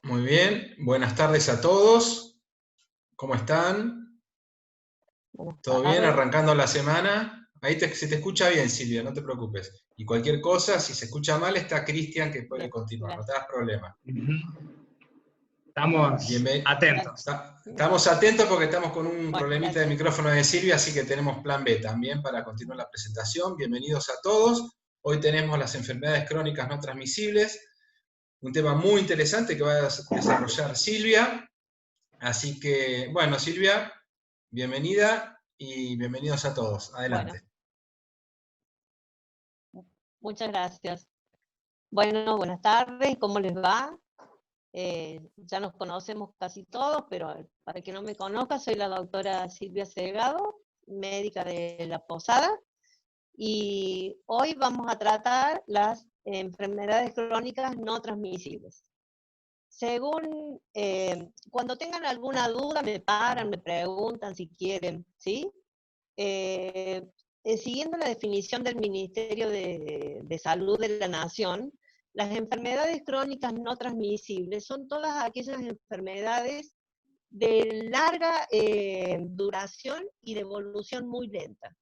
Muy bien, buenas tardes a todos. ¿Cómo están? Buenas ¿Todo bien? tardes. ¿Arrancando la semana? Se te escucha bien, Silvia, no te preocupes. Y cualquier cosa, si se escucha mal, está Cristian que puede Bien, continuar, no te gracias. das problema. Estamos Bienven- atentos. Estamos atentos porque estamos con un Bueno, problemita de gracias. micrófono de Silvia, así que tenemos plan B también para continuar la presentación. Bienvenidos a todos. Hoy tenemos las enfermedades crónicas no transmisibles, un tema muy interesante que va a desarrollar Silvia. Así que, bueno, Silvia, bienvenida y bienvenidos a todos. Adelante. Bueno, muchas gracias. Bueno, buenas tardes, ¿cómo les va? Ya nos conocemos casi todos, pero para quien no me conozca, soy la doctora Silvia Segado, médica de La Posada, y hoy vamos a tratar las enfermedades crónicas no transmisibles. Según, cuando tengan alguna duda, me paran, me preguntan si quieren, ¿sí? Siguiendo la definición del Ministerio de Salud de la Nación, las enfermedades crónicas no transmisibles son todas aquellas enfermedades de larga duración y de evolución muy lenta.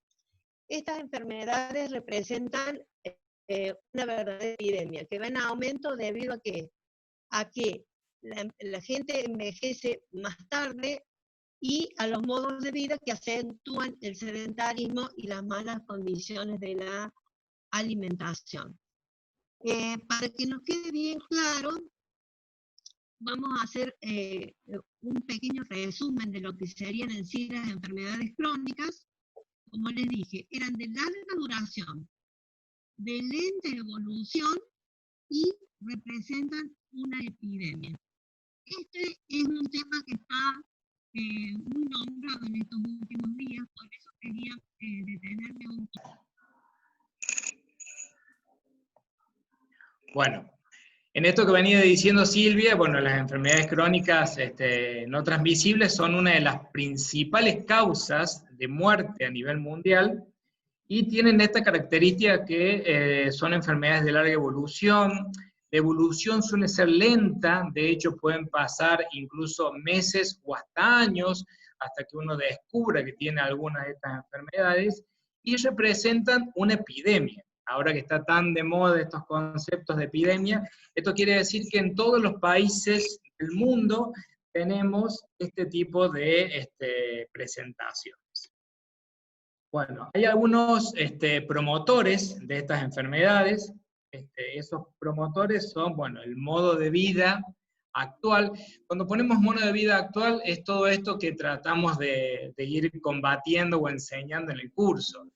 Estas enfermedades representan una verdadera epidemia que va en aumento debido a que la gente envejece más tarde y a los modos de vida que acentúan el sedentarismo y las malas condiciones de la alimentación. Para que nos quede bien claro, vamos a hacer un pequeño resumen de lo que serían en sí las enfermedades crónicas. Como les dije, eran de larga duración, de lenta evolución y representan una epidemia. Este es un tema que está muy nombrado en estos últimos días, por eso quería detenerme un poco. Bueno, en esto que venía diciendo Silvia, bueno, las enfermedades crónicas no transmisibles son una de las principales causas de muerte a nivel mundial y tienen esta característica que son enfermedades de larga evolución. La evolución suele ser lenta, de hecho pueden pasar incluso meses o hasta años hasta que uno descubra que tiene alguna de estas enfermedades y representan una epidemia. Ahora que está tan de moda estos conceptos de epidemia, esto quiere decir que en todos los países del mundo tenemos este tipo de presentaciones. Bueno, hay algunos promotores de estas enfermedades. Esos promotores son, bueno, el modo de vida actual. Cuando ponemos modo de vida actual, es todo esto que tratamos de ir combatiendo o enseñando en el curso.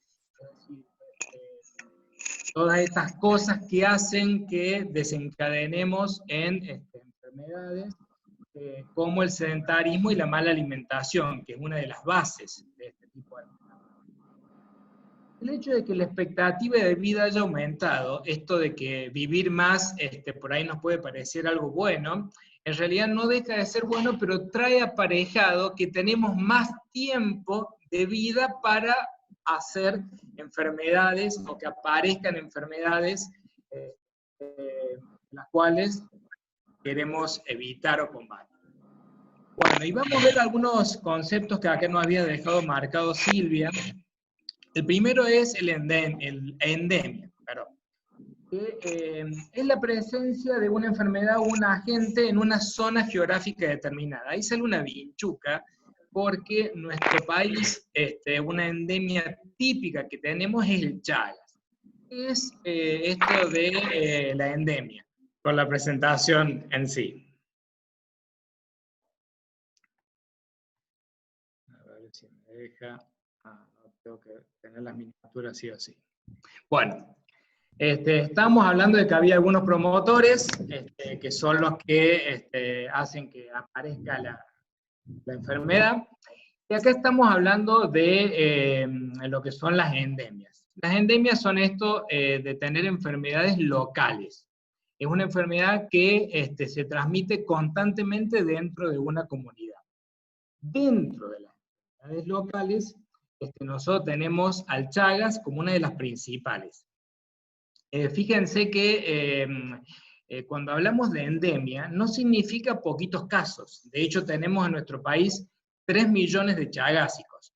Es decir, todas estas cosas que hacen que desencadenemos en enfermedades como el sedentarismo y la mala alimentación, que es una de las bases de este tipo de enfermedades. El hecho de que la expectativa de vida haya aumentado, esto de que vivir más por ahí nos puede parecer algo bueno, en realidad no deja de ser bueno, pero trae aparejado que tenemos más tiempo de vida para hacer enfermedades o que aparezcan enfermedades las cuales queremos evitar o combatir. Bueno, y vamos a ver algunos conceptos que acá nos había dejado marcado Silvia. El primero es el endemia, que es la presencia de una enfermedad o un agente en una zona geográfica determinada. Ahí sale una vinchuca, porque nuestro país, una endemia típica que tenemos es el Chagas. Es esto de la endemia, con la presentación en sí. A ver si me deja. No tengo que tener las miniaturas sí o sí. Bueno, estamos hablando de que había algunos promotores que son los que hacen que aparezca la enfermedad. Y acá estamos hablando de lo que son las endemias. Las endemias son esto de tener enfermedades locales. Es una enfermedad que se transmite constantemente dentro de una comunidad. Dentro de las enfermedades locales, nosotros tenemos al Chagas como una de las principales. Fíjense que cuando hablamos de endemia, no significa poquitos casos. De hecho, tenemos en nuestro país 3 millones de chagásicos,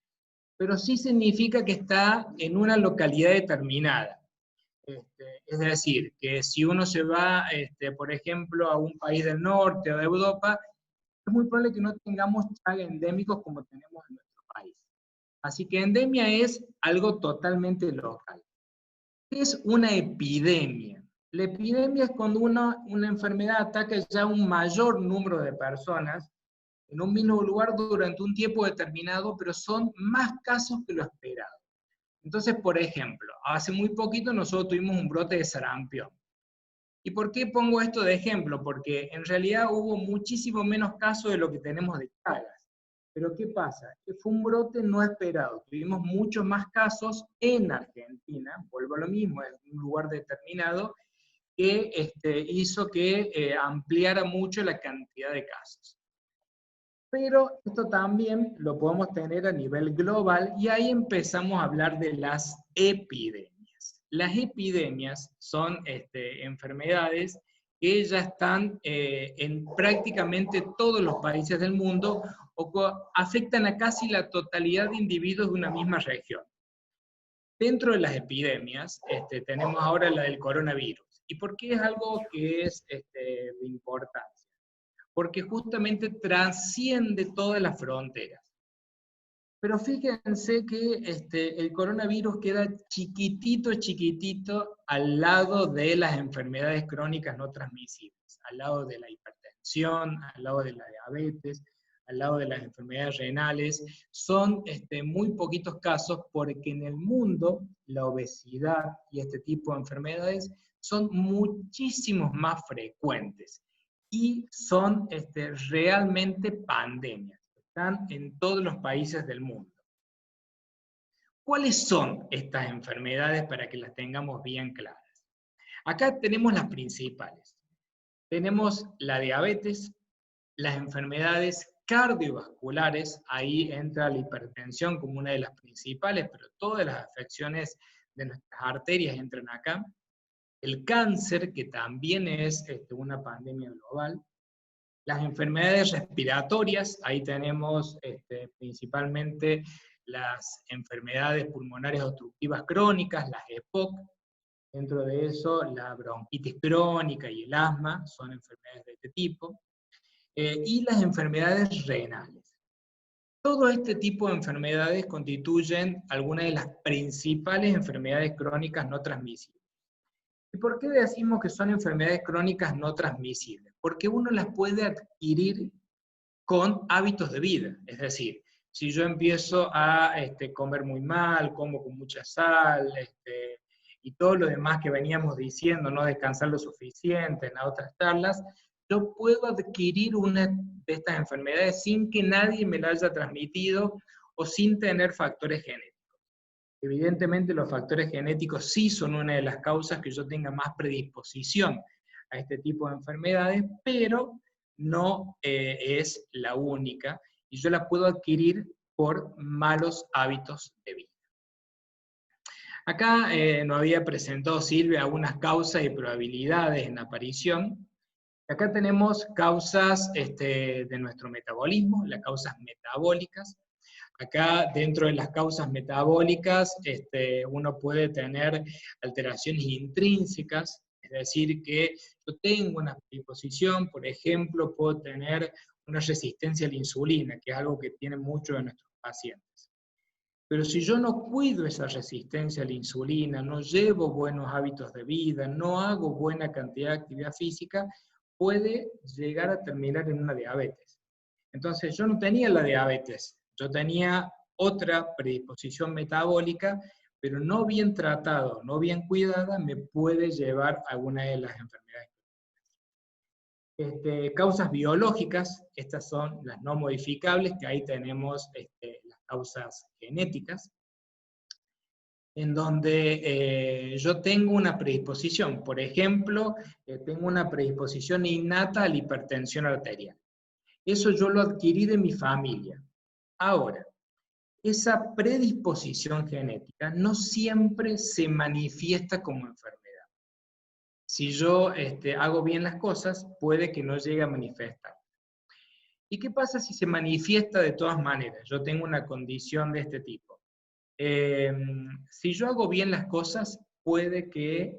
pero sí significa que está en una localidad determinada. Es decir, que si uno se va, por ejemplo, a un país del norte o de Europa, es muy probable que no tengamos chagas endémicos como tenemos en nuestro país. Así que endemia es algo totalmente local. ¿Qué es una epidemia? La epidemia es cuando una enfermedad ataca ya a un mayor número de personas en un mismo lugar durante un tiempo determinado, pero son más casos que lo esperado. Entonces, por ejemplo, hace muy poquito nosotros tuvimos un brote de sarampión. ¿Y por qué pongo esto de ejemplo? Porque en realidad hubo muchísimo menos casos de lo que tenemos de Chagas. Pero ¿qué pasa? Que fue un brote no esperado. Tuvimos muchos más casos en Argentina, vuelvo a lo mismo, es un lugar determinado, que hizo que ampliara mucho la cantidad de casos. Pero esto también lo podemos tener a nivel global y ahí empezamos a hablar de las epidemias. Las epidemias son enfermedades que ya están en prácticamente todos los países del mundo o afectan a casi la totalidad de individuos de una misma región. Dentro de las epidemias tenemos ahora la del coronavirus. ¿Y por qué es algo que es de importancia? Porque justamente trasciende todas las fronteras. Pero fíjense que el coronavirus queda chiquitito, chiquitito al lado de las enfermedades crónicas no transmisibles, al lado de la hipertensión, al lado de la diabetes, al lado de las enfermedades renales. Son muy poquitos casos porque en el mundo la obesidad y este tipo de enfermedades son muchísimos más frecuentes. Y son realmente pandemias, están en todos los países del mundo. ¿Cuáles son estas enfermedades para que las tengamos bien claras? Acá tenemos las principales. Tenemos la diabetes, las enfermedades cardiovasculares, ahí entra la hipertensión como una de las principales, pero todas las afecciones de nuestras arterias entran acá. El cáncer, que también es una pandemia global. Las enfermedades respiratorias, ahí tenemos principalmente las enfermedades pulmonares obstructivas crónicas, las EPOC. Dentro de eso, la bronquitis crónica y el asma son enfermedades de este tipo. Y las enfermedades renales. Todo este tipo de enfermedades constituyen algunas de las principales enfermedades crónicas no transmisibles. ¿Y por qué decimos que son enfermedades crónicas no transmisibles? Porque uno las puede adquirir con hábitos de vida. Es decir, si yo empiezo a comer muy mal, como con mucha sal, y todo lo demás que veníamos diciendo, no descansar lo suficiente en las otras charlas, yo puedo adquirir una de estas enfermedades sin que nadie me la haya transmitido o sin tener factores genéticos. Evidentemente los factores genéticos sí son una de las causas que yo tenga más predisposición a este tipo de enfermedades, pero no es la única, y yo la puedo adquirir por malos hábitos de vida. Acá nos había presentado Silvia algunas causas y probabilidades en aparición. Acá tenemos causas de nuestro metabolismo, las causas metabólicas. Acá, dentro de las causas metabólicas, uno puede tener alteraciones intrínsecas, es decir, que yo tengo una predisposición, por ejemplo, puedo tener una resistencia a la insulina, que es algo que tienen muchos de nuestros pacientes. Pero si yo no cuido esa resistencia a la insulina, no llevo buenos hábitos de vida, no hago buena cantidad de actividad física, puede llegar a terminar en una diabetes. Entonces, yo no tenía la diabetes, yo tenía otra predisposición metabólica, pero no bien tratado, no bien cuidada, me puede llevar a alguna de las enfermedades. Causas biológicas, estas son las no modificables, que ahí tenemos las causas genéticas, en donde yo tengo una predisposición. Por ejemplo, tengo una predisposición innata a la hipertensión arterial. Eso yo lo adquirí de mi familia. Ahora, esa predisposición genética no siempre se manifiesta como enfermedad. si yo hago bien las cosas, puede que no llegue a manifestar. ¿Y qué pasa si se manifiesta de todas maneras? Yo tengo una condición de este tipo. Si yo hago bien las cosas, puede que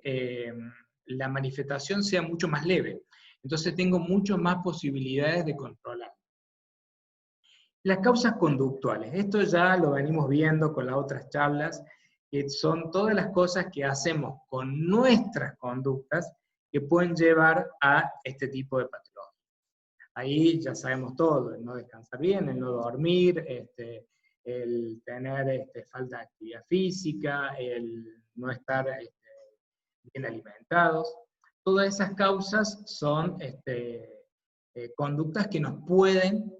la manifestación sea mucho más leve. Entonces tengo mucho más posibilidades de controlar. Las causas conductuales, esto ya lo venimos viendo con las otras charlas, que son todas las cosas que hacemos con nuestras conductas que pueden llevar a este tipo de patología. Ahí ya sabemos todo, el no descansar bien, el no dormir, el tener falta de actividad física, el no estar bien alimentados. Todas esas causas son conductas que nos pueden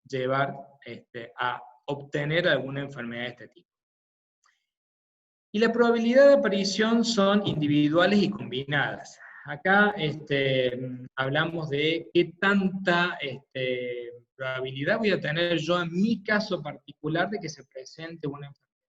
llevar a obtener alguna enfermedad de este tipo. Y la probabilidad de aparición son individuales y combinadas. Acá hablamos de qué tanta probabilidad voy a tener yo en mi caso particular de que se presente una enfermedad.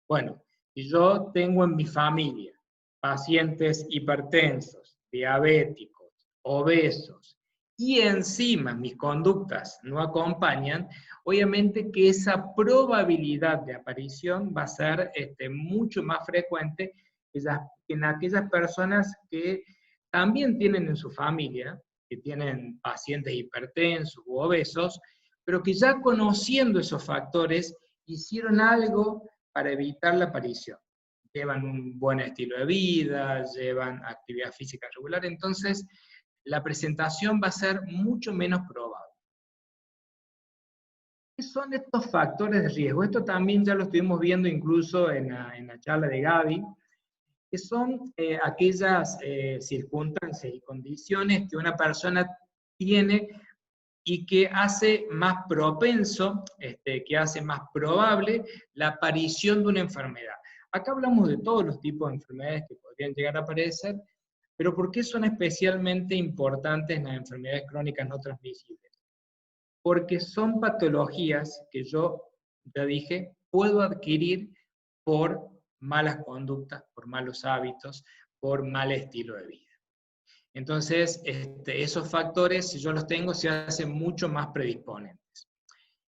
Bueno, si yo tengo en mi familia pacientes hipertensos, diabéticos, obesos, y encima mis conductas no acompañan, obviamente que esa probabilidad de aparición va a ser mucho más frecuente que en aquellas personas que también tienen en su familia, que tienen pacientes hipertensos u obesos, pero que ya conociendo esos factores hicieron algo para evitar la aparición. Llevan un buen estilo de vida, llevan actividad física regular, entonces la presentación va a ser mucho menos probable. ¿Qué son estos factores de riesgo? Esto también ya lo estuvimos viendo incluso en la charla de Gaby, que son aquellas circunstancias y condiciones que una persona tiene y que hace más propenso, que hace más probable la aparición de una enfermedad. Acá hablamos de todos los tipos de enfermedades que podrían llegar a aparecer, pero ¿por qué son especialmente importantes las enfermedades crónicas no transmisibles? Porque son patologías que yo, ya dije, puedo adquirir por malas conductas, por malos hábitos, por mal estilo de vida. Entonces, esos factores, si yo los tengo, se hacen mucho más predisponentes.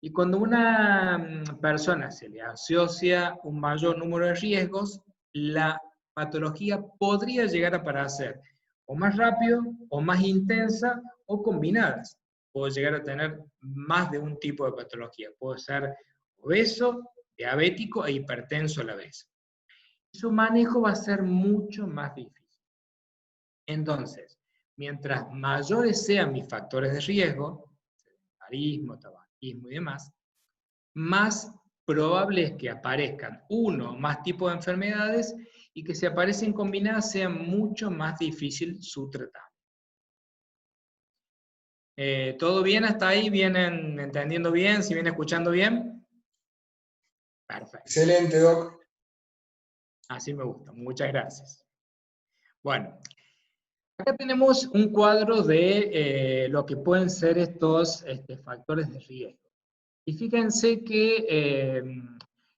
Y cuando a una persona se le asocia un mayor número de riesgos, la patología podría llegar a aparecer o más rápido, o más intensa, o combinadas. Puedo llegar a tener más de un tipo de patología. Puedo ser obeso, diabético e hipertenso a la vez. Su manejo va a ser mucho más difícil. Entonces, mientras mayores sean mis factores de riesgo, sedentarismo, tabaquismo y demás, más probable es que aparezcan uno o más tipos de enfermedades y que si aparecen combinadas sea mucho más difícil su tratamiento. ¿Todo bien hasta ahí? ¿Vienen entendiendo bien? ¿Si vienen escuchando bien? Perfecto. Excelente, Doc. Así me gusta, muchas gracias. Bueno, acá tenemos un cuadro de lo que pueden ser estos factores de riesgo. Y fíjense que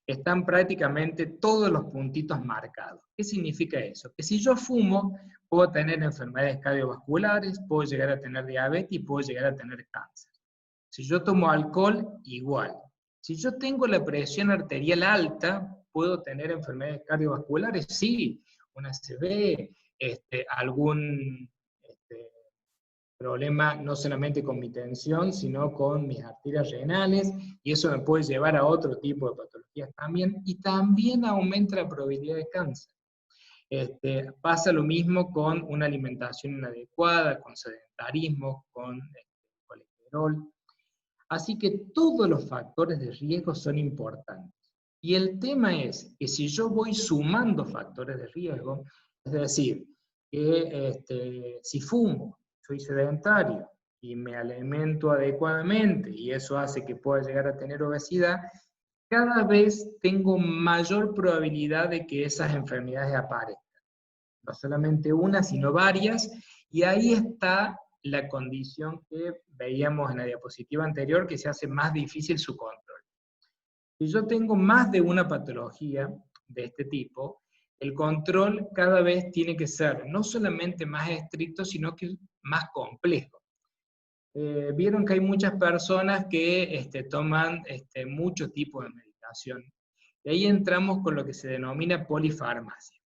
están prácticamente todos los puntitos marcados. ¿Qué significa eso? Que si yo fumo, puedo tener enfermedades cardiovasculares, puedo llegar a tener diabetes y puedo llegar a tener cáncer. Si yo tomo alcohol, igual. Si yo tengo la presión arterial alta, ¿puedo tener enfermedades cardiovasculares? Sí, una ACV, algún problema no solamente con mi tensión, sino con mis arterias renales, y eso me puede llevar a otro tipo de patologías también, y también aumenta la probabilidad de cáncer. Pasa lo mismo con una alimentación inadecuada, con sedentarismo, con colesterol. Así que todos los factores de riesgo son importantes. Y el tema es que si yo voy sumando factores de riesgo, es decir, que si fumo, soy sedentario y me alimento adecuadamente y eso hace que pueda llegar a tener obesidad, cada vez tengo mayor probabilidad de que esas enfermedades aparezcan. No solamente una, sino varias, y ahí está la condición que veíamos en la diapositiva anterior, que se hace más difícil su control. Si yo tengo más de una patología de este tipo, el control cada vez tiene que ser no solamente más estricto, sino que más complejo. Vieron que hay muchas personas que toman muchos tipos de medicación. Y ahí entramos con lo que se denomina polifarmacia.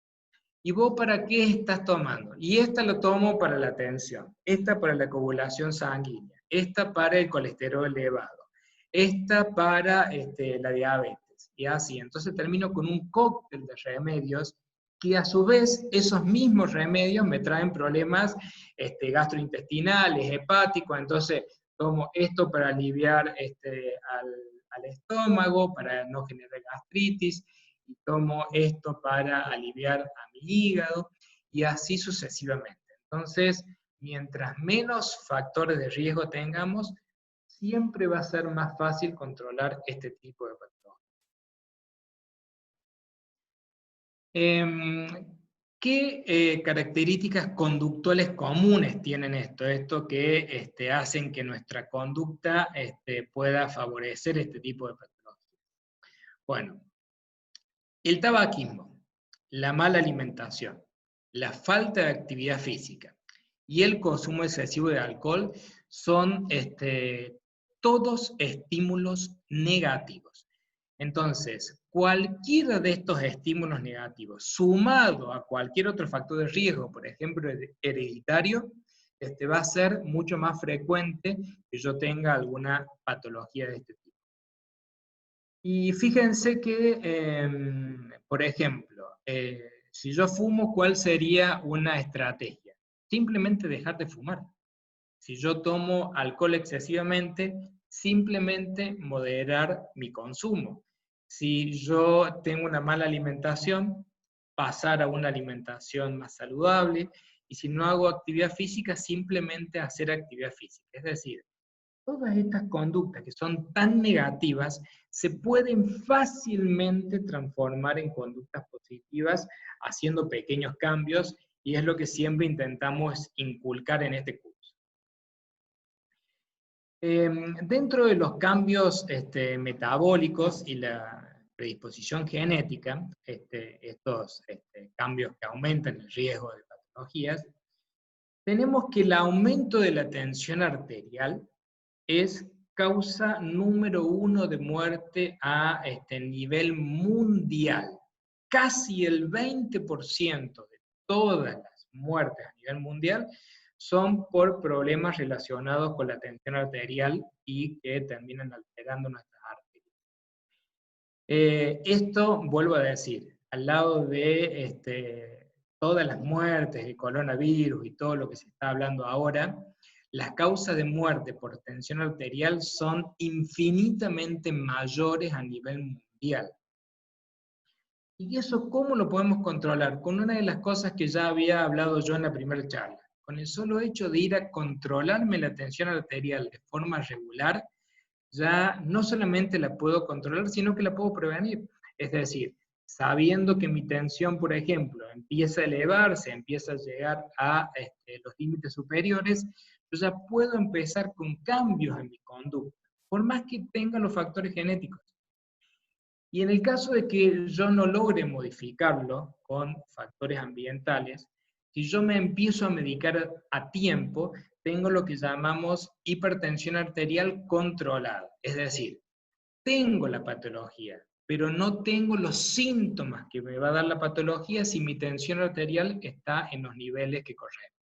¿Y vos para qué estás tomando? Y esta lo tomo para la tensión, esta para la coagulación sanguínea, esta para el colesterol elevado, esta para la diabetes, y así. Entonces termino con un cóctel de remedios que a su vez esos mismos remedios me traen problemas gastrointestinales, hepáticos. Entonces tomo esto para aliviar al estómago, para no generar gastritis, y tomo esto para aliviar a mi hígado, y así sucesivamente. Entonces, mientras menos factores de riesgo tengamos, siempre va a ser más fácil controlar este tipo de patologías. ¿Qué características conductuales comunes tienen esto? Esto que hacen que nuestra conducta pueda favorecer este tipo de patologías. Bueno, el tabaquismo, la mala alimentación, la falta de actividad física y el consumo excesivo de alcohol son todos estímulos negativos. Entonces, cualquiera de estos estímulos negativos, sumado a cualquier otro factor de riesgo, por ejemplo, hereditario, va a ser mucho más frecuente que yo tenga alguna patología de este tipo. Y fíjense que, por ejemplo, si yo fumo, ¿cuál sería una estrategia? Simplemente dejar de fumar. Si yo tomo alcohol excesivamente, simplemente moderar mi consumo. Si yo tengo una mala alimentación, pasar a una alimentación más saludable. Y si no hago actividad física, simplemente hacer actividad física. Es decir, todas estas conductas que son tan negativas se pueden fácilmente transformar en conductas positivas haciendo pequeños cambios, y es lo que siempre intentamos inculcar en este curso. Dentro de los cambios metabólicos y la predisposición genética, estos cambios que aumentan el riesgo de patologías, tenemos que el aumento de la tensión arterial es causa número 1 de muerte a nivel mundial. Casi el 20% de todas las muertes a nivel mundial son por problemas relacionados con la tensión arterial y que terminan alterando nuestras arterias. Esto, vuelvo a decir, al lado de todas las muertes, el coronavirus y todo lo que se está hablando ahora, las causas de muerte por tensión arterial son infinitamente mayores a nivel mundial. ¿Y eso cómo lo podemos controlar? Con una de las cosas que ya había hablado yo en la primera charla. Con el solo hecho de ir a controlarme la tensión arterial de forma regular, ya no solamente la puedo controlar, sino que la puedo prevenir. Es decir, sabiendo que mi tensión, por ejemplo, empieza a elevarse, empieza a llegar a los límites superiores, yo ya puedo empezar con cambios en mi conducta, por más que tenga los factores genéticos. Y en el caso de que yo no logre modificarlo con factores ambientales, si yo me empiezo a medicar a tiempo, tengo lo que llamamos hipertensión arterial controlada. Es decir, tengo la patología, pero no tengo los síntomas que me va a dar la patología si mi tensión arterial está en los niveles que corresponden.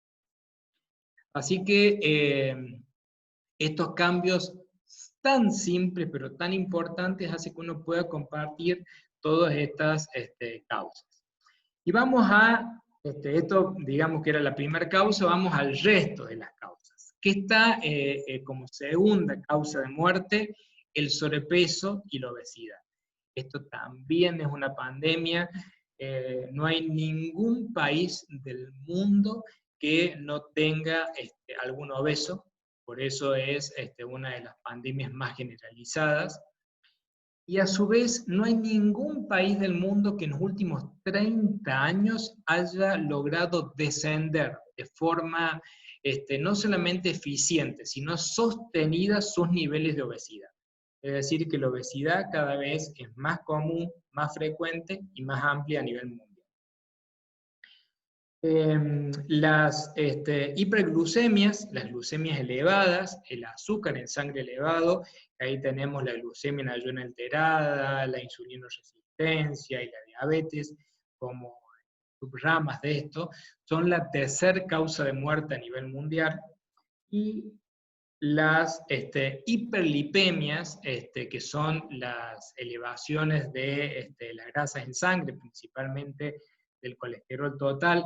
Así que estos cambios tan simples pero tan importantes hacen que uno pueda compartir todas estas causas. Y vamos a, esto digamos que era la primera causa, vamos al resto de las causas, que está como segunda causa de muerte, el sobrepeso y la obesidad. Esto también es una pandemia, no hay ningún país del mundo que no tenga algún obeso, por eso es una de las pandemias más generalizadas, y a su vez no hay ningún país del mundo que en los últimos 30 años haya logrado descender de forma no solamente eficiente, sino sostenida sus niveles de obesidad. Es decir, que la obesidad cada vez es más común, más frecuente y más amplia a nivel mundial. Las hiperglucemias, las glucemias elevadas, el azúcar en sangre elevado, ahí tenemos la glucemia en ayuno alterada, la insulinoresistencia y la diabetes como subramas de esto, son la tercera causa de muerte a nivel mundial. Y las hiperlipemias, que son las elevaciones de las grasas en sangre, principalmente del colesterol total,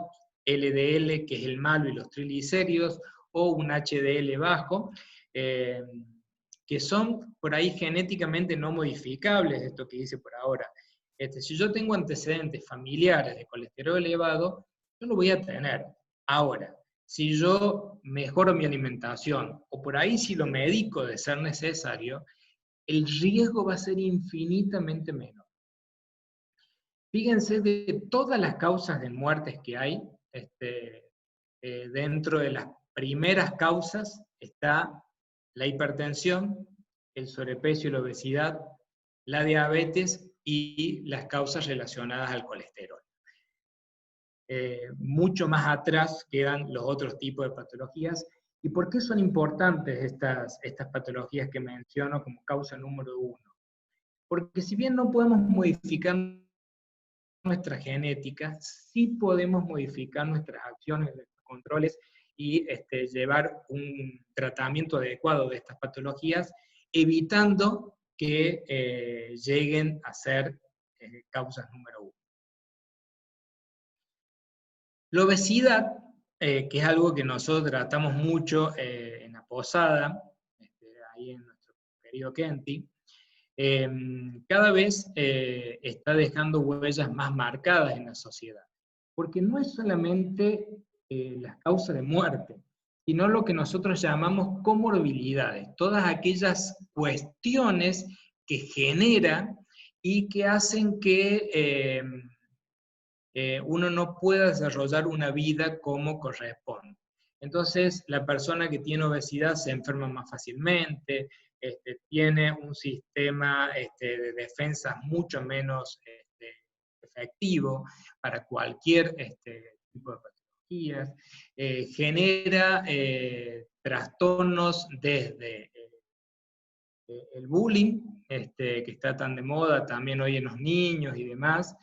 LDL, que es el malo, y los triglicéridos, o un HDL bajo, que son por ahí genéticamente no modificables, esto que dice por ahora. Si yo tengo antecedentes familiares de colesterol elevado, yo lo voy a tener. Ahora, si yo mejoro mi alimentación, o por ahí si lo medico de ser necesario, el riesgo va a ser infinitamente menor. Fíjense de todas las causas de muertes que hay, dentro de las primeras causas está la hipertensión, el sobrepeso y la obesidad, la diabetes y las causas relacionadas al colesterol. Mucho más atrás quedan los otros tipos de patologías. ¿Y por qué son importantes estas patologías que menciono como causa número 1? Porque si bien no podemos modificar nuestra genética, sí podemos modificar nuestras acciones, nuestros controles y llevar un tratamiento adecuado de estas patologías, evitando que lleguen a ser causas número 1. La obesidad, que es algo que nosotros tratamos mucho en la posada, ahí en nuestro querido Kenty, cada vez está dejando huellas más marcadas en la sociedad. Porque no es solamente las causas de muerte, sino lo que nosotros llamamos comorbilidades, todas aquellas cuestiones que generan y que hacen que uno no pueda desarrollar una vida como corresponde. Entonces, la persona que tiene obesidad se enferma más fácilmente, tiene un sistema de defensa mucho menos efectivo para cualquier tipo de patologías, genera trastornos desde el bullying, que está tan de moda también hoy en los niños y demás,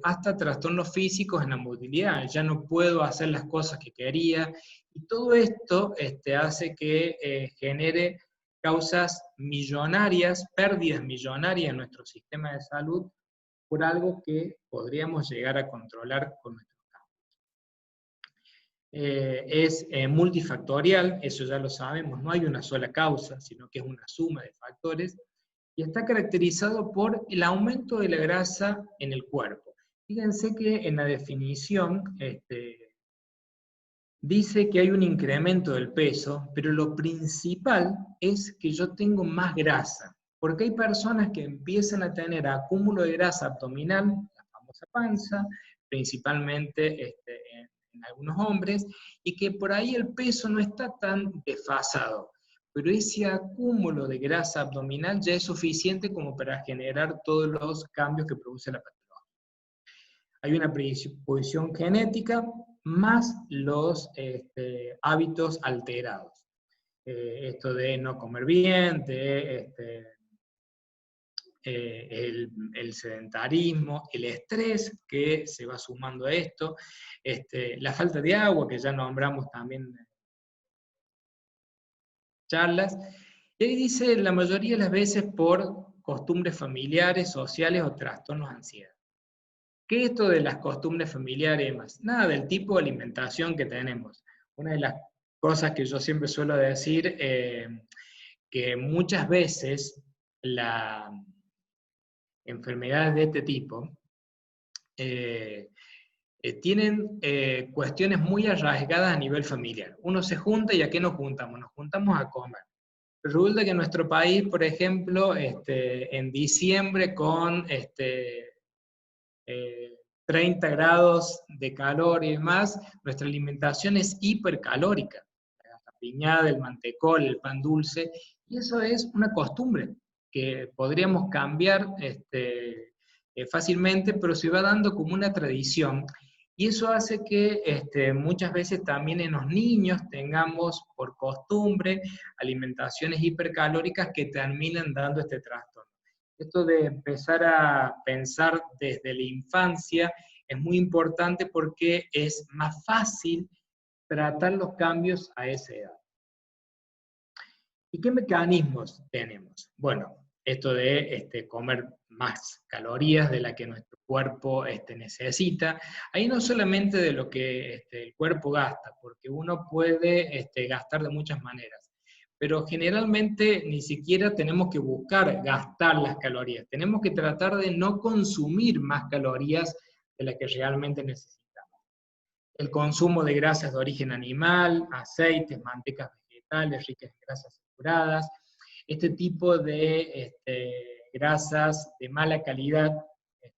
hasta trastornos físicos en la movilidad. Ya no puedo hacer las cosas que quería, y todo esto hace que genere causas millonarias, pérdidas millonarias en nuestro sistema de salud, por algo que podríamos llegar a controlar con nuestros cambios. Es multifactorial, eso ya lo sabemos, no hay una sola causa, sino que es una suma de factores, y está caracterizado por el aumento de la grasa en el cuerpo. Fíjense que en la definición dice que hay un incremento del peso, pero lo principal es que yo tengo más grasa, porque hay personas que empiezan a tener acúmulo de grasa abdominal, la famosa panza, principalmente en algunos hombres, y que por ahí el peso no está tan desfasado. Pero ese acúmulo de grasa abdominal ya es suficiente como para generar todos los cambios que produce la patología. Hay una predisposición genética más los hábitos alterados. Esto de no comer bien, el sedentarismo, el estrés que se va sumando a esto, la falta de agua, que ya nombramos también charlas, y ahí dice la mayoría de las veces por costumbres familiares, sociales o trastornos de ansiedad. ¿Qué es esto de las costumbres familiares y demás? Nada, del tipo de alimentación que tenemos. Una de las cosas que yo siempre suelo decir, que muchas veces las enfermedades de este tipo tienen cuestiones muy arraigadas a nivel familiar. Uno se junta y ¿a qué nos juntamos? Nos juntamos a comer. Resulta que en nuestro país, por ejemplo, en diciembre con 30 grados de calor y demás, nuestra alimentación es hipercalórica. La piñada, el mantecol, el pan dulce, y eso es una costumbre que podríamos cambiar fácilmente, pero se va dando como una tradición. Y eso hace que muchas veces también en los niños tengamos por costumbre alimentaciones hipercalóricas que terminan dando este trastorno. Esto de empezar a pensar desde la infancia es muy importante porque es más fácil tratar los cambios a esa edad. ¿Y qué mecanismos tenemos? Bueno, esto de comer más calorías de la que nuestro cuerpo necesita. Ahí no solamente de lo que el cuerpo gasta, porque uno puede gastar de muchas maneras, pero generalmente ni siquiera tenemos que buscar gastar las calorías, tenemos que tratar de no consumir más calorías de las que realmente necesitamos. El consumo de grasas de origen animal, aceites, mantecas vegetales ricas en grasas saturadas, este tipo de grasas de mala calidad, que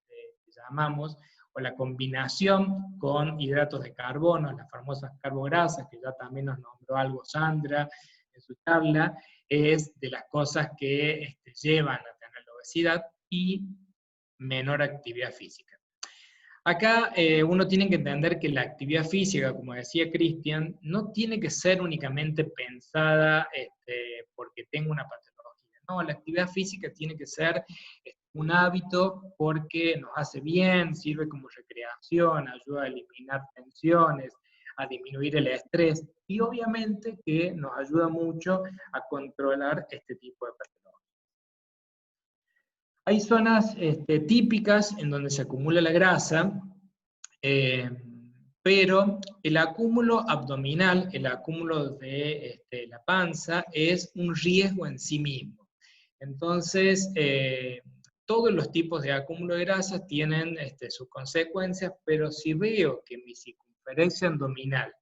llamamos, o la combinación con hidratos de carbono, las famosas carbograsas, que ya también nos nombró algo Sandra en su charla, es de las cosas que llevan a tener la obesidad y menor actividad física. Acá uno tiene que entender que la actividad física, como decía Cristian, no tiene que ser únicamente pensada porque tengo una patología. No, la actividad física tiene que ser un hábito porque nos hace bien, sirve como recreación, ayuda a eliminar tensiones, a disminuir el estrés, y obviamente que nos ayuda mucho a controlar este tipo de patologías. Hay zonas típicas en donde se acumula la grasa, pero el acúmulo abdominal, el acúmulo de la panza, es un riesgo en sí mismo. Entonces, todos los tipos de acúmulo de grasa tienen sus consecuencias, pero si veo que mi circunferencia abdominal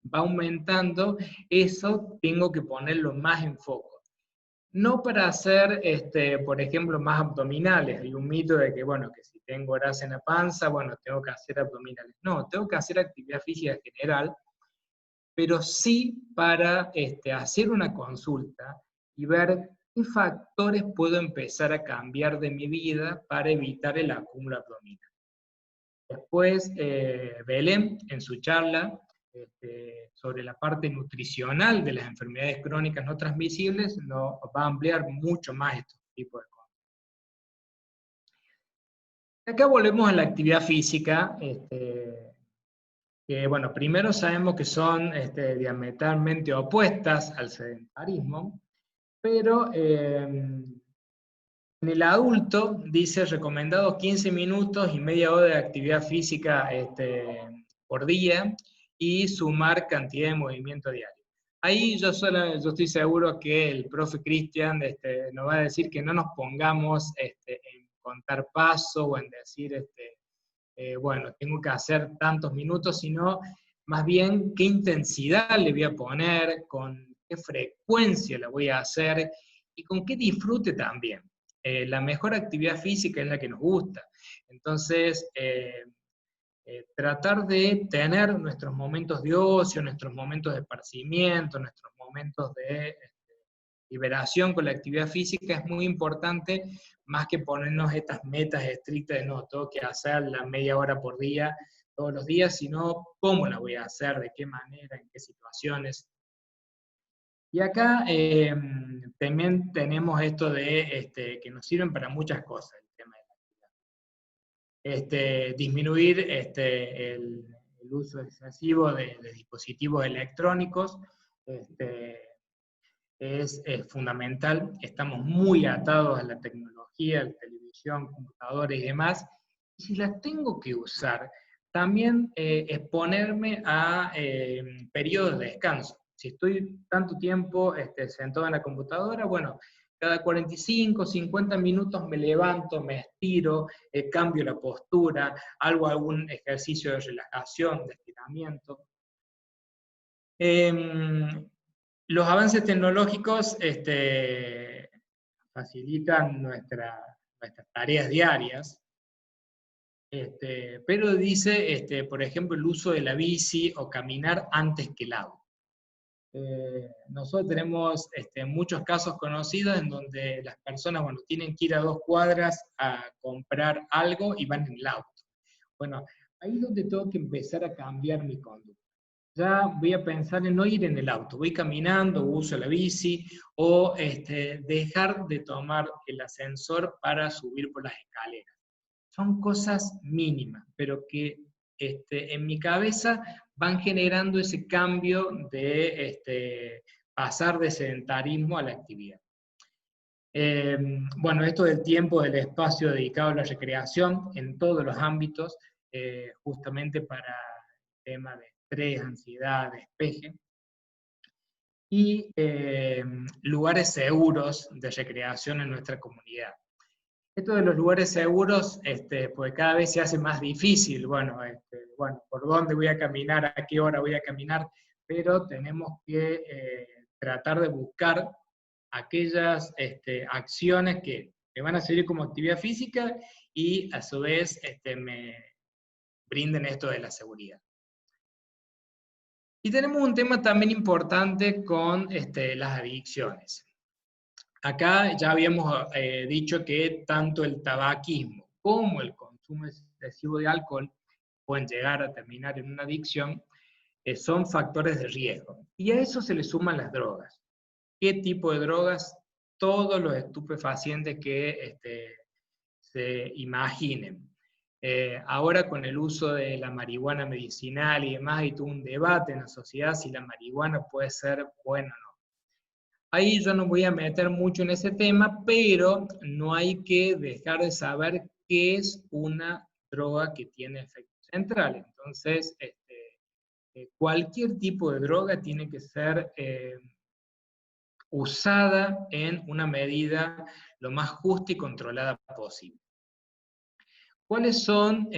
va aumentando, eso tengo que ponerlo más en foco. No para hacer, por ejemplo, más abdominales. Hay un mito de que, bueno, que si tengo grasa en la panza, bueno, tengo que hacer abdominales. No, tengo que hacer actividad física general, pero sí para hacer una consulta y ver qué factores puedo empezar a cambiar de mi vida para evitar el acúmulo abdominal. Después, Belén, en su charla, sobre la parte nutricional de las enfermedades crónicas no transmisibles, nos va a ampliar mucho más estos tipos de cosas. Acá volvemos a la actividad física, que bueno, primero sabemos que son diametralmente opuestas al sedentarismo, pero en el adulto dice recomendados 15 minutos y media hora de actividad física por día, y sumar cantidad de movimiento diario. Ahí yo estoy seguro que el profe Cristian nos va a decir que no nos pongamos en contar paso o en decir, bueno, tengo que hacer tantos minutos, sino más bien qué intensidad le voy a poner, con qué frecuencia la voy a hacer y con qué disfrute también. La mejor actividad física es la que nos gusta. Entonces, tratar de tener nuestros momentos de ocio, nuestros momentos de esparcimiento, nuestros momentos de liberación con la actividad física es muy importante, más que ponernos estas metas estrictas de no, tengo que hacer la media hora por día, todos los días, sino cómo la voy a hacer, de qué manera, en qué situaciones. Y acá también tenemos esto de que nos sirven para muchas cosas, el tema de la actividad. Disminuir el uso excesivo de dispositivos electrónicos es fundamental. Estamos muy atados a la tecnología, a la televisión, computadores y demás. Y si las tengo que usar, también exponerme a periodos de descanso. Si estoy tanto tiempo sentado en la computadora, bueno, cada 45, 50 minutos me levanto, me estiro, cambio la postura, hago algún ejercicio de relajación, de estiramiento. Los avances tecnológicos facilitan nuestras tareas diarias, pero dice, por ejemplo, el uso de la bici o caminar antes que el auto. Nosotros tenemos muchos casos conocidos en donde las personas, bueno, tienen que ir a 2 cuadras a comprar algo y van en el auto. Bueno, ahí es donde tengo que empezar a cambiar mi conducta. Ya voy a pensar en no ir en el auto, voy caminando, uso la bici, o dejar de tomar el ascensor para subir por las escaleras. Son cosas mínimas, pero que en mi cabeza van generando ese cambio de pasar de sedentarismo a la actividad. Bueno, esto del tiempo, del espacio dedicado a la recreación en todos los ámbitos, justamente para el tema de estrés, ansiedad, despeje, y lugares seguros de recreación en nuestra comunidad. Esto de los lugares seguros, pues cada vez se hace más difícil, bueno, por dónde voy a caminar, a qué hora voy a caminar, pero tenemos que tratar de buscar aquellas acciones que me van a servir como actividad física y a su vez me brinden esto de la seguridad. Y tenemos un tema también importante con las adicciones. Acá ya habíamos dicho que tanto el tabaquismo como el consumo excesivo de alcohol pueden llegar a terminar en una adicción, son factores de riesgo. Y a eso se le suman las drogas. ¿Qué tipo de drogas? Todos los estupefacientes que se imaginen. Ahora con el uso de la marihuana medicinal y demás, hay todo un debate en la sociedad si la marihuana puede ser buena o no. Ahí yo no voy a meter mucho en ese tema, pero no hay que dejar de saber qué es una droga que tiene efectos centrales. Entonces, cualquier tipo de droga tiene que ser usada en una medida lo más justa y controlada posible. ¿Cuáles son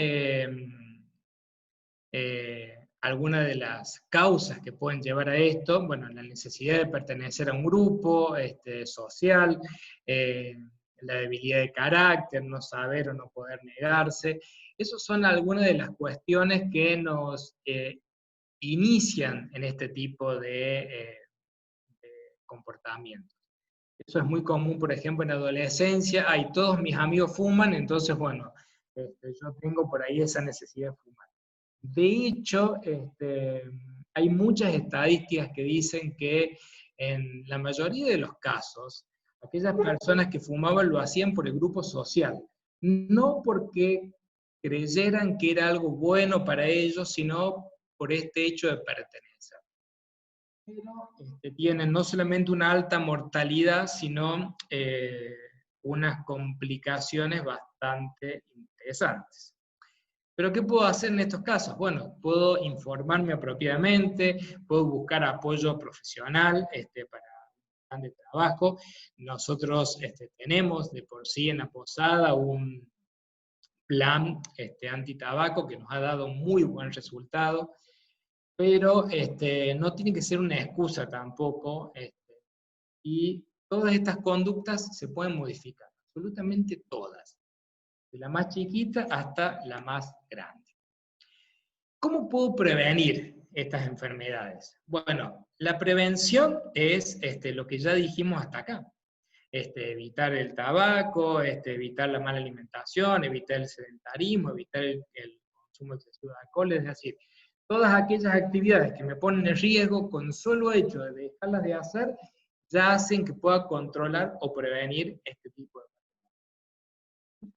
algunas de las causas que pueden llevar a esto? Bueno, la necesidad de pertenecer a un grupo social, la debilidad de carácter, no saber o no poder negarse. Esas son algunas de las cuestiones que nos inician en este tipo de comportamientos. Eso es muy común, por ejemplo, en la adolescencia. Ay, todos mis amigos fuman, entonces, bueno, yo tengo por ahí esa necesidad de fumar. De hecho, hay muchas estadísticas que dicen que en la mayoría de los casos, aquellas personas que fumaban lo hacían por el grupo social, no porque creyeran que era algo bueno para ellos, sino por este hecho de pertenecer. Pero tienen no solamente una alta mortalidad, sino unas complicaciones bastante interesantes. ¿Pero qué puedo hacer en estos casos? Bueno, puedo informarme apropiadamente, puedo buscar apoyo profesional para un plan de trabajo. Nosotros tenemos de por sí en la Posada un plan antitabaco que nos ha dado muy buen resultado, pero no tiene que ser una excusa tampoco, y todas estas conductas se pueden modificar, absolutamente todas, de la más chiquita hasta la más grande. ¿Cómo puedo prevenir estas enfermedades? Bueno, la prevención es lo que ya dijimos hasta acá. Evitar el tabaco, evitar la mala alimentación, evitar el sedentarismo, evitar el consumo excesivo de alcohol, es decir, todas aquellas actividades que me ponen en riesgo, con solo hecho de dejarlas de hacer, ya hacen que pueda controlar o prevenir este tipo de cosas.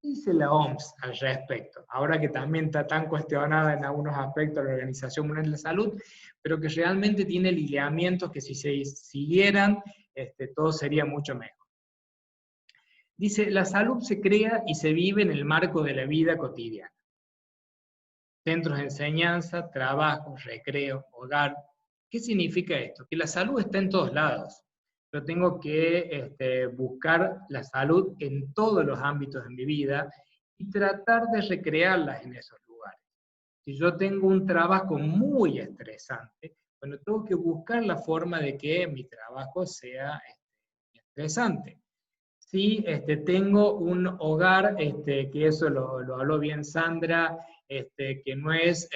¿Qué dice la OMS al respecto? Ahora que también está tan cuestionada en algunos aspectos de la Organización Mundial de la Salud, pero que realmente tiene lineamientos que si se siguieran, todo sería mucho mejor. Dice, la salud se crea y se vive en el marco de la vida cotidiana. Centros de enseñanza, trabajo, recreo, hogar. ¿Qué significa esto? Que la salud está en todos lados. Yo tengo que buscar la salud en todos los ámbitos de mi vida y tratar de recrearlas en esos lugares. Si yo tengo un trabajo muy estresante, bueno, tengo que buscar la forma de que mi trabajo sea estresante. Si tengo un hogar, que eso lo habló bien Sandra, que no es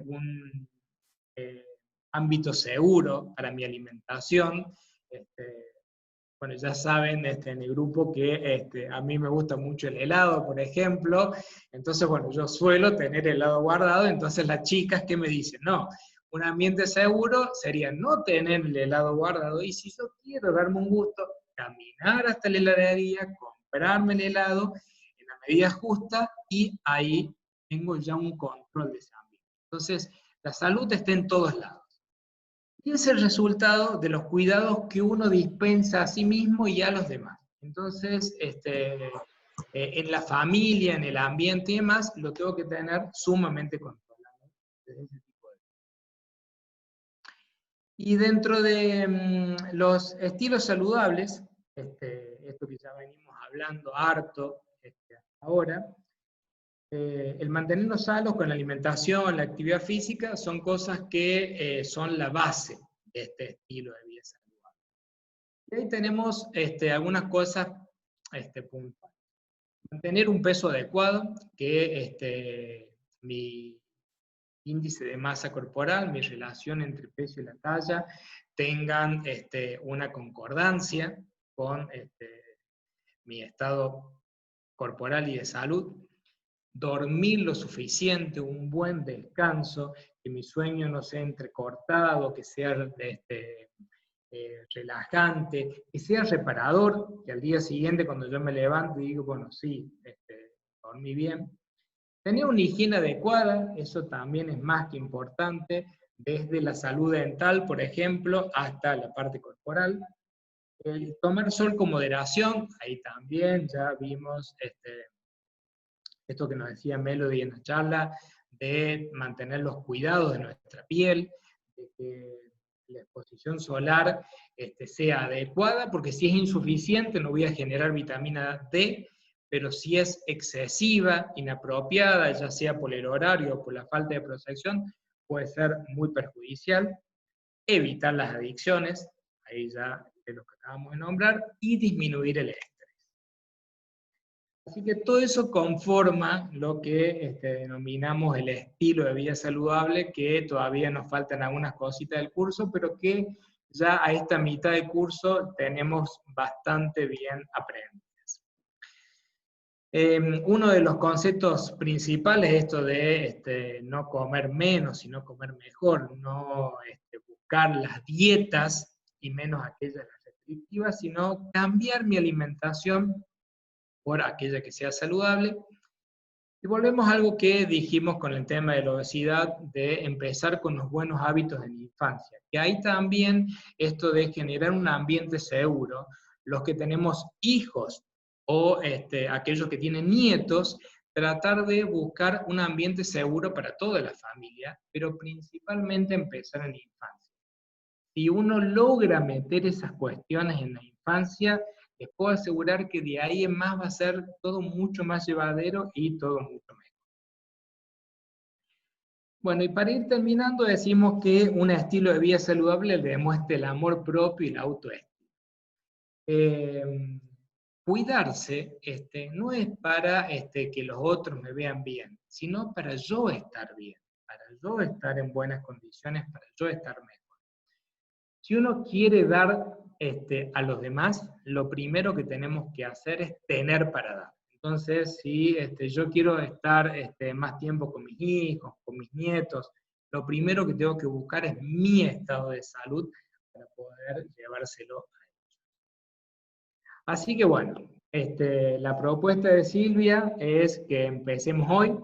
un ámbito seguro para mi alimentación, bueno, ya saben en el grupo que a mí me gusta mucho el helado, por ejemplo, entonces, bueno, yo suelo tener helado guardado, entonces las chicas que me dicen, no, un ambiente seguro sería no tener el helado guardado, y si yo quiero darme un gusto, caminar hasta la heladería, comprarme el helado en la medida justa, y ahí tengo ya un control de ese ambiente. Entonces, la salud está en todos lados. Y es el resultado de los cuidados que uno dispensa a sí mismo y a los demás. Entonces, en la familia, en el ambiente y demás, lo tengo que tener sumamente controlado. Desde ese tipo de... Y dentro de los estilos saludables, esto que ya venimos hablando harto ahora, el mantenernos sanos con la alimentación, la actividad física, son cosas que son la base de este estilo de vida saludable. Y ahí tenemos algunas cosas puntuales. Mantener un peso adecuado, que mi índice de masa corporal, mi relación entre peso y la talla, tengan una concordancia con mi estado corporal y de salud. Dormir lo suficiente, un buen descanso, que mi sueño no sea entrecortado, que sea relajante, que sea reparador, que al día siguiente cuando yo me levanto digo, bueno, sí, dormí bien. Tener una higiene adecuada, eso también es más que importante, desde la salud dental, por ejemplo, hasta la parte corporal. El tomar sol con moderación, ahí también ya vimos esto que nos decía Melody en la charla, de mantener los cuidados de nuestra piel, de que la exposición solar sea adecuada, porque si es insuficiente no voy a generar vitamina D, pero si es excesiva, inapropiada, ya sea por el horario o por la falta de protección, puede ser muy perjudicial. Evitar las adicciones, ahí ya de lo que acabamos de nombrar, y disminuir el estrés. Así que todo eso conforma lo que denominamos el estilo de vida saludable, que todavía nos faltan algunas cositas del curso, pero que ya a esta mitad del curso tenemos bastante bien aprendidas. Uno de los conceptos principales es esto de no comer menos, sino comer mejor, no buscar las dietas, y menos aquellas restrictivas, sino cambiar mi alimentación por aquella que sea saludable. Y volvemos a algo que dijimos con el tema de la obesidad, de empezar con los buenos hábitos en la infancia. Y ahí también esto de generar un ambiente seguro, los que tenemos hijos o aquellos que tienen nietos, tratar de buscar un ambiente seguro para toda la familia, pero principalmente empezar en la infancia. Si uno logra meter esas cuestiones en la infancia, les puedo asegurar que de ahí en más va a ser todo mucho más llevadero y todo mucho mejor. Bueno, y para ir terminando, decimos que un estilo de vida saludable le demuestra el amor propio y la autoestima. Cuidarse no es para que los otros me vean bien, sino para yo estar bien, para yo estar en buenas condiciones, para yo estar mejor. Si uno quiere dar a los demás, lo primero que tenemos que hacer es tener para dar. Entonces, si yo quiero estar más tiempo con mis hijos, con mis nietos, lo primero que tengo que buscar es mi estado de salud para poder llevárselo a ellos. Así que bueno, la propuesta de Silvia es que empecemos hoy,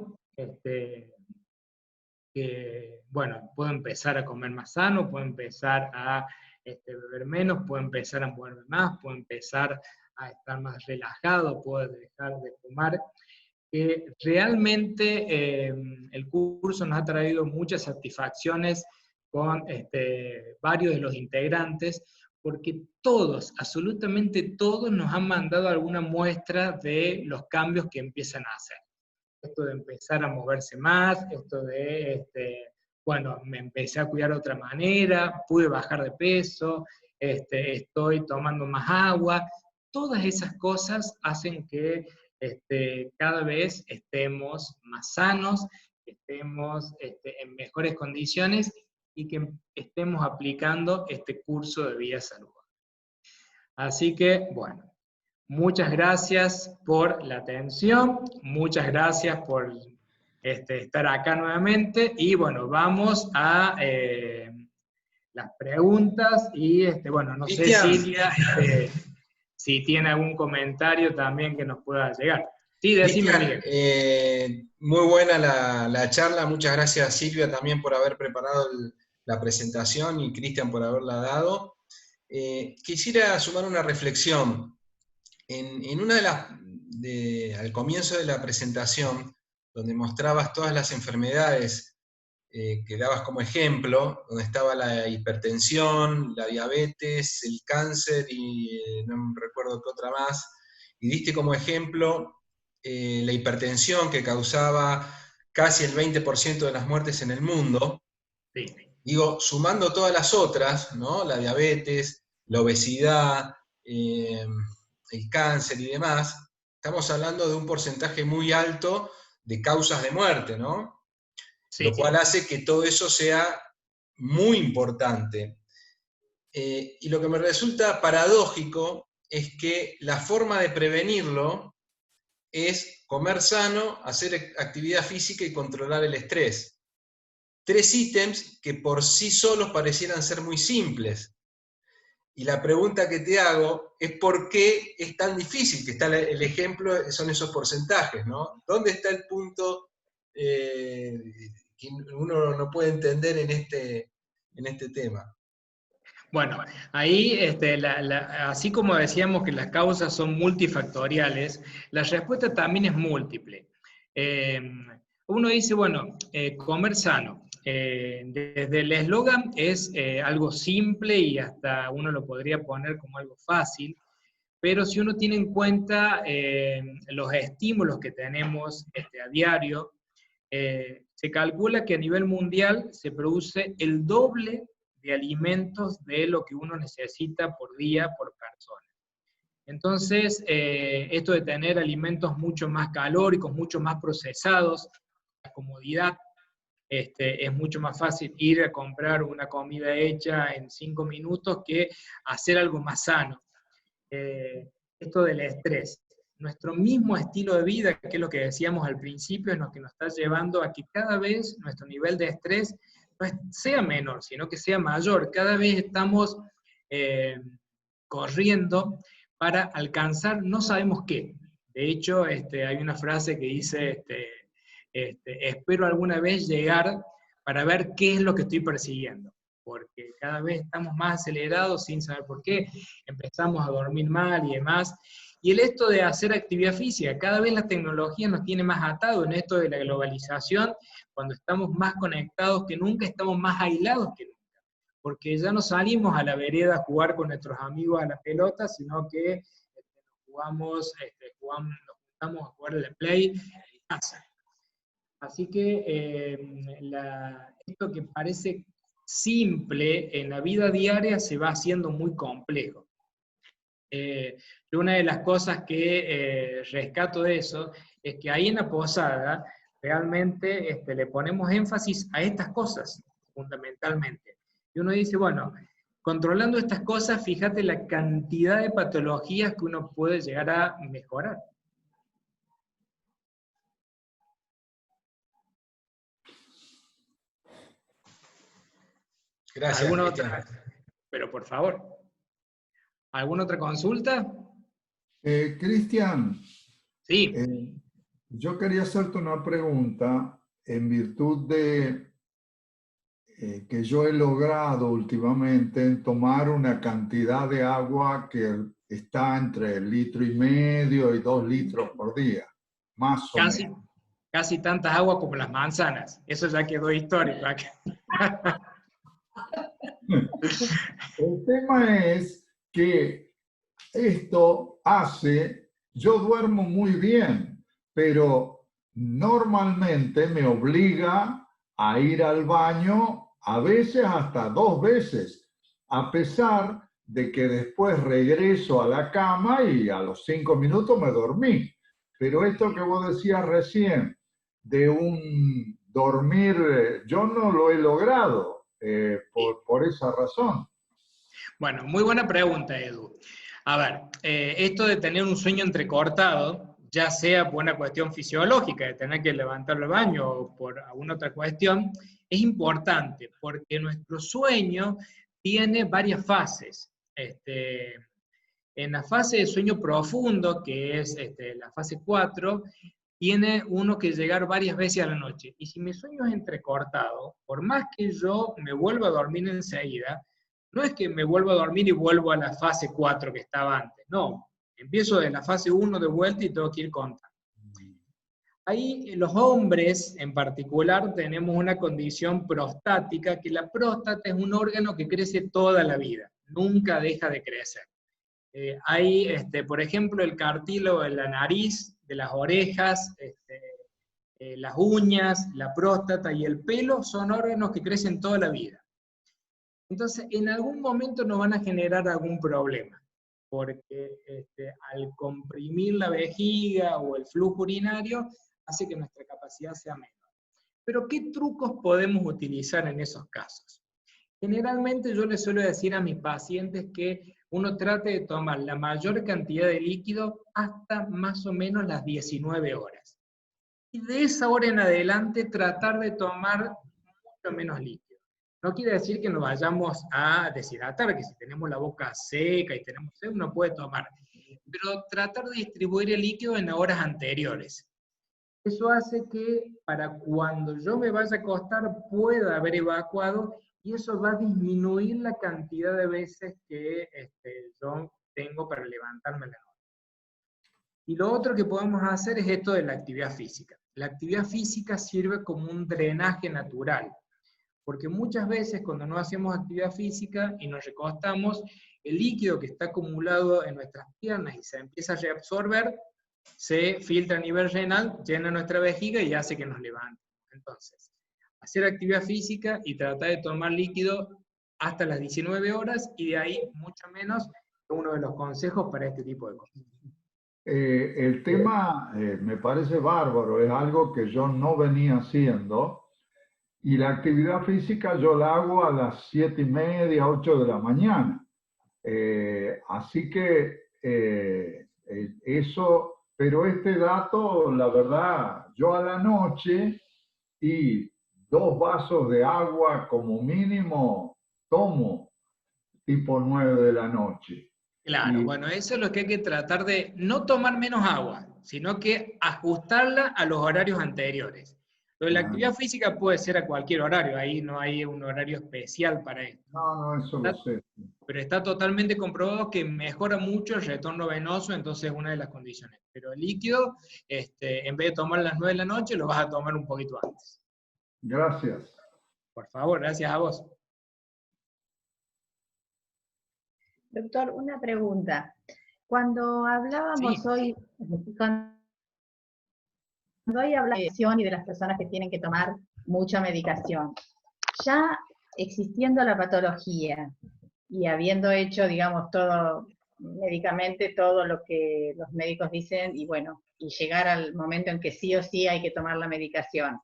que, bueno, puedo empezar a comer más sano, puedo empezar a beber menos, puedo empezar a moverme más, puedo empezar a estar más relajado, puedo dejar de fumar. Realmente el curso nos ha traído muchas satisfacciones con varios de los integrantes, porque todos, absolutamente todos, nos han mandado alguna muestra de los cambios que empiezan a hacer. Esto de empezar a moverse más, esto de, bueno, me empecé a cuidar de otra manera, pude bajar de peso, estoy tomando más agua. Todas esas cosas hacen que cada vez estemos más sanos, estemos en mejores condiciones y que estemos aplicando este curso de vida saludable. Así que, bueno, muchas gracias por la atención, muchas gracias por estar acá nuevamente, y bueno, vamos a las preguntas, y bueno, no sé, Cristian, Silvia, si tiene algún comentario también que nos pueda llegar. Sí, decime, Cristian, Miguel. muy buena la charla, muchas gracias Silvia también por haber preparado la presentación y Cristian por haberla dado. Quisiera sumar una reflexión. En una de las, al comienzo de la presentación, donde mostrabas todas las enfermedades que dabas como ejemplo, donde estaba la hipertensión, la diabetes, el cáncer y no recuerdo qué otra más, y diste como ejemplo la hipertensión que causaba casi el 20% de las muertes en el mundo. Sí. Digo, sumando todas las otras, ¿no? La diabetes, la obesidad, el cáncer y demás, estamos hablando de un porcentaje muy alto de causas de muerte, ¿no? Sí. Lo cual hace que todo eso sea muy importante. Y lo que me resulta paradójico es que la forma de prevenirlo es comer sano, hacer actividad física y controlar el estrés. 3 ítems que por sí solos parecieran ser muy simples. Y la pregunta que te hago es por qué es tan difícil, que está el ejemplo, son esos porcentajes, ¿no? ¿Dónde está el punto que uno no puede entender en este tema? Bueno, ahí, así como decíamos que las causas son multifactoriales, la respuesta también es múltiple. Uno dice, bueno, comer sano. Desde el eslogan es algo simple y hasta uno lo podría poner como algo fácil, pero si uno tiene en cuenta los estímulos que tenemos a diario, se calcula que a nivel mundial se produce el doble de alimentos de lo que uno necesita por día por persona. Entonces, esto de tener alimentos mucho más calóricos, mucho más procesados, la comodidad, es mucho más fácil ir a comprar una comida hecha en 5 minutos que hacer algo más sano. Esto del estrés. Nuestro mismo estilo de vida, que es lo que decíamos al principio, es lo que nos está llevando a que cada vez nuestro nivel de estrés no sea menor, sino que sea mayor. Cada vez estamos corriendo para alcanzar no sabemos qué. De hecho, hay una frase que dice, espero alguna vez llegar para ver qué es lo que estoy persiguiendo, porque cada vez estamos más acelerados sin saber por qué, empezamos a dormir mal y demás. Y el esto de hacer actividad física, cada vez la tecnología nos tiene más atado en esto de la globalización, cuando estamos más conectados que nunca, estamos más aislados que nunca, porque ya no salimos a la vereda a jugar con nuestros amigos a la pelota, sino que nos juntamos a jugar a la Play en casa. Así que esto que parece simple en la vida diaria se va haciendo muy complejo. Una de las cosas que rescato de eso es que ahí en la posada realmente le ponemos énfasis a estas cosas, fundamentalmente. Y uno dice, bueno, controlando estas cosas, fíjate la cantidad de patologías que uno puede llegar a mejorar. Gracias, ¿Alguna Cristian. otra? Pero por favor, ¿alguna otra consulta? Cristian, Sí. yo quería hacerte una pregunta en virtud de que yo he logrado últimamente en tomar una cantidad de agua que está entre 1,5 litros y 2 litros por día, más o menos. Casi tantas aguas como las manzanas. Eso ya quedó histórico. El tema es que esto hace, yo duermo muy bien, pero normalmente me obliga a ir al baño a veces hasta 2 veces, a pesar de que después regreso a la cama y a los 5 minutos me dormí. Pero esto que vos decías recién, de un dormir, yo no lo he logrado por esa razón. Bueno, muy buena pregunta, Edu. A ver, esto de tener un sueño entrecortado, ya sea por una cuestión fisiológica, de tener que levantar el baño o por alguna otra cuestión, es importante porque nuestro sueño tiene varias fases. En la fase de sueño profundo, que es la fase 4, tiene uno que llegar varias veces a la noche. Y si mi sueño es entrecortado, por más que yo me vuelva a dormir enseguida, no es que me vuelvo a dormir y vuelvo a la fase 4 que estaba antes. No, empiezo de la fase 1 de vuelta y tengo que ir contando. Ahí los hombres en particular tenemos una condición prostática, que la próstata es un órgano que crece toda la vida, nunca deja de crecer. Hay, por ejemplo, el cartílago de la nariz, de las orejas, las uñas, la próstata y el pelo son órganos que crecen toda la vida. Entonces, en algún momento nos van a generar algún problema, porque al comprimir la vejiga o el flujo urinario, hace que nuestra capacidad sea menor. Pero, ¿qué trucos podemos utilizar en esos casos? Generalmente yo les suelo decir a mis pacientes que uno trate de tomar la mayor cantidad de líquido hasta más o menos las 19 horas. Y de esa hora en adelante tratar de tomar mucho menos líquido. No quiere decir que nos vayamos a deshidratar, que si tenemos la boca seca y tenemos sed, uno puede tomar. Pero tratar de distribuir el líquido en horas anteriores. Eso hace que para cuando yo me vaya a acostar pueda haber evacuado, y eso va a disminuir la cantidad de veces que yo tengo para levantarme la noche. Y lo otro que podemos hacer es esto de la actividad física. La actividad física sirve como un drenaje natural, porque muchas veces cuando no hacemos actividad física y nos recostamos, el líquido que está acumulado en nuestras piernas y se empieza a reabsorber, se filtra a nivel renal, llena nuestra vejiga y hace que nos levantemos. Entonces, hacer actividad física y tratar de tomar líquido hasta las 19 horas, y de ahí mucho menos, uno de los consejos para este tipo de cosas. El tema me parece bárbaro, es algo que yo no venía haciendo, y la actividad física yo la hago a las 7:30, 8 de la mañana. Así que eso, pero este dato, la verdad, yo a la noche y 2 vasos de agua como mínimo tomo, tipo 9 de la noche. Claro, bueno, eso es lo que hay que tratar de no tomar menos agua, sino que ajustarla a los horarios anteriores. Lo de la actividad física puede ser a cualquier horario, ahí no hay un horario especial para esto. No, eso lo sé. Pero está totalmente comprobado que mejora mucho el retorno venoso, entonces es una de las condiciones. Pero el líquido, en vez de tomar a las 9 de la noche, lo vas a tomar un poquito antes. Gracias. Por favor, gracias a vos. Doctor, una pregunta. Cuando hablábamos hoy, cuando hoy hablamos de medicación y de las personas que tienen que tomar mucha medicación, ya existiendo la patología y habiendo hecho, digamos, todo médicamente, todo lo que los médicos dicen, y bueno, y llegar al momento en que sí o sí hay que tomar la medicación,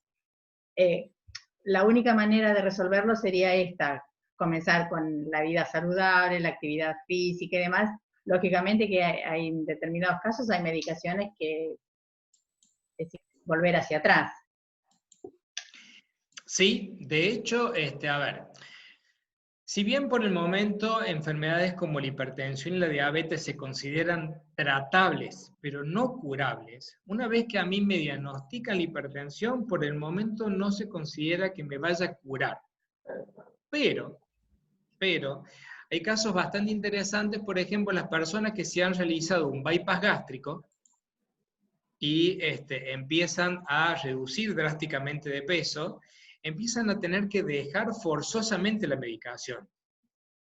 la única manera de resolverlo sería esta: comenzar con la vida saludable, la actividad física y demás. Lógicamente que hay en determinados casos hay medicaciones que es volver hacia atrás. Sí, de hecho, a ver, si bien por el momento enfermedades como la hipertensión y la diabetes se consideran tratables, pero no curables, una vez que a mí me diagnostican la hipertensión, por el momento no se considera que me vaya a curar. Pero hay casos bastante interesantes, por ejemplo, las personas que se han realizado un bypass gástrico y empiezan a reducir drásticamente de peso, empiezan a tener que dejar forzosamente la medicación.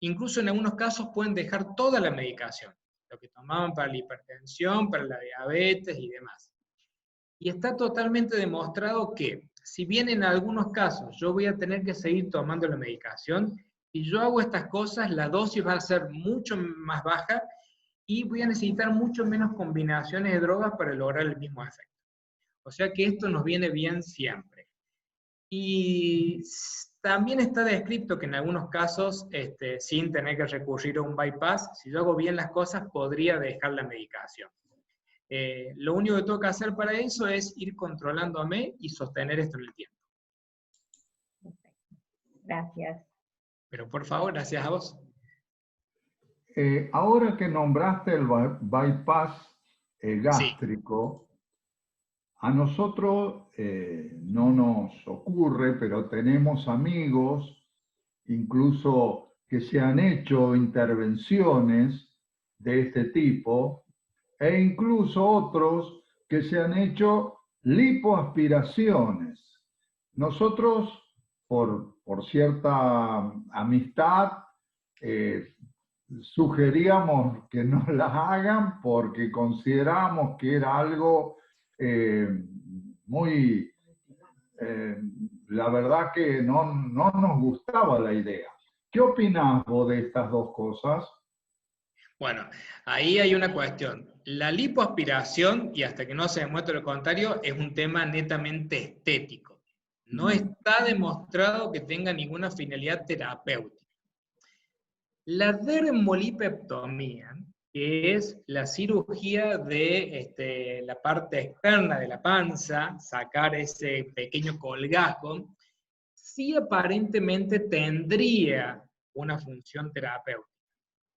Incluso en algunos casos pueden dejar toda la medicación, lo que tomaban para la hipertensión, para la diabetes y demás. Y está totalmente demostrado que, si bien en algunos casos yo voy a tener que seguir tomando la medicación, si yo hago estas cosas, la dosis va a ser mucho más baja y voy a necesitar mucho menos combinaciones de drogas para lograr el mismo efecto. O sea que esto nos viene bien siempre. Y también está descrito que en algunos casos, sin tener que recurrir a un bypass, si yo hago bien las cosas, podría dejar la medicación. Lo único que tengo que hacer para eso es ir controlándome y sostener esto en el tiempo. Gracias. Pero por favor, gracias a vos. Ahora que nombraste el bypass gástrico, sí. A nosotros no nos ocurre, pero tenemos amigos, incluso que se han hecho intervenciones de este tipo, e incluso otros que se han hecho lipoaspiraciones. Nosotros, por cierta amistad, sugeríamos que no las hagan porque consideramos que era algo la verdad que no nos gustaba la idea. ¿Qué opinás vos de estas dos cosas? Bueno, ahí hay una cuestión. La lipoaspiración, y hasta que no se demuestre lo contrario, es un tema netamente estético. No está demostrado que tenga ninguna finalidad terapéutica. La dermolipectomía, que es la cirugía de la parte externa de la panza, sacar ese pequeño colgajo, sí aparentemente tendría una función terapéutica.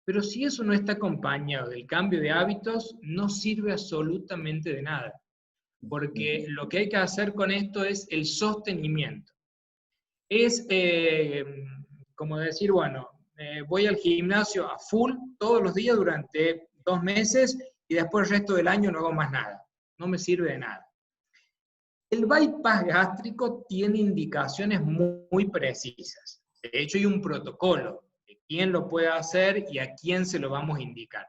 Pero si eso no está acompañado del cambio de hábitos, no sirve absolutamente de nada. Porque lo que hay que hacer con esto es el sostenimiento. Es como decir, bueno, voy al gimnasio a full todos los días durante 2 meses y después el resto del año no hago más nada. No me sirve de nada. El bypass gástrico tiene indicaciones muy precisas. De hecho, hay un protocolo de quién lo puede hacer y a quién se lo vamos a indicar.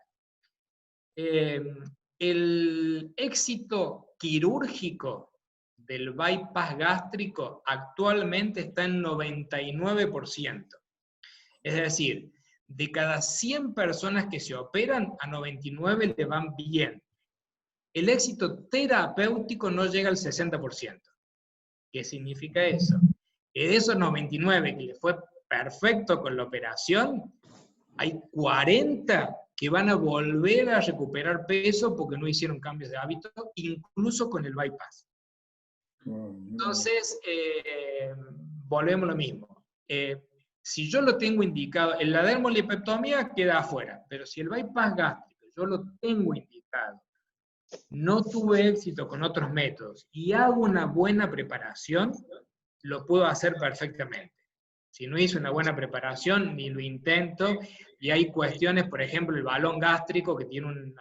El éxito quirúrgico del bypass gástrico actualmente está en 99%. Es decir, de cada 100 personas que se operan, a 99 le van bien. El éxito terapéutico no llega al 60%. ¿Qué significa eso? Que de esos 99 que le fue perfecto con la operación, hay 40 que van a volver a recuperar peso porque no hicieron cambios de hábito, incluso con el bypass. Entonces, volvemos a lo mismo. Si yo lo tengo indicado, la dermolipectomía queda afuera, pero si el bypass gástrico yo lo tengo indicado, no tuve éxito con otros métodos y hago una buena preparación, lo puedo hacer perfectamente. Si no hice una buena preparación, ni lo intento, y hay cuestiones, por ejemplo, el balón gástrico, que tiene un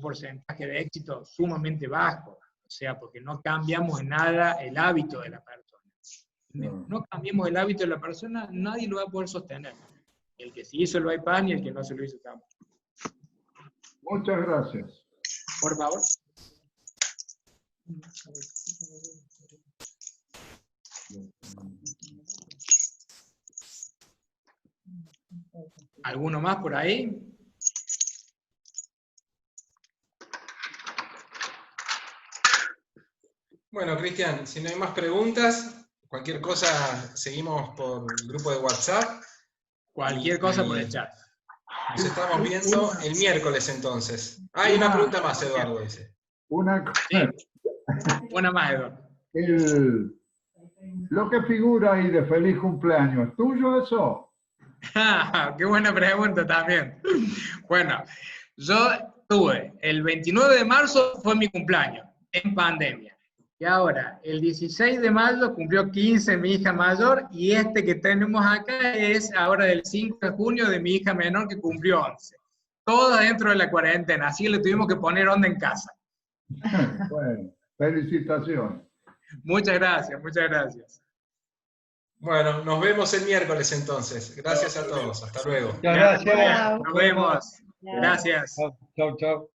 porcentaje de éxito sumamente bajo, o sea, porque no cambiamos en nada el hábito de la persona. No cambiemos el hábito de la persona, nadie lo va a poder sostener. El que sí hizo el bypass y el que no se lo hizo tampoco. Muchas gracias. Por favor. ¿Alguno más por ahí? Bueno, Cristian, si no hay más preguntas, cualquier cosa seguimos por el grupo de WhatsApp. Cualquier cosa por el chat. Nos estamos viendo el miércoles entonces. Hay una pregunta más, Eduardo dice. Una más, Eduardo. Lo que figura ahí de feliz cumpleaños, ¿es tuyo eso? Qué buena pregunta también. Bueno, yo tuve, el 29 de marzo fue mi cumpleaños, en pandemia. Y ahora, el 16 de mayo cumplió 15 mi hija mayor, y este que tenemos acá es ahora del 5 de junio de mi hija menor que cumplió 11. Todo dentro de la cuarentena, así que le tuvimos que poner onda en casa. Bueno, felicitaciones. Muchas gracias, muchas gracias. Bueno, nos vemos el miércoles entonces. Gracias a todos. Hasta luego. Muchas gracias. Nos vemos. Gracias. Chau, chau.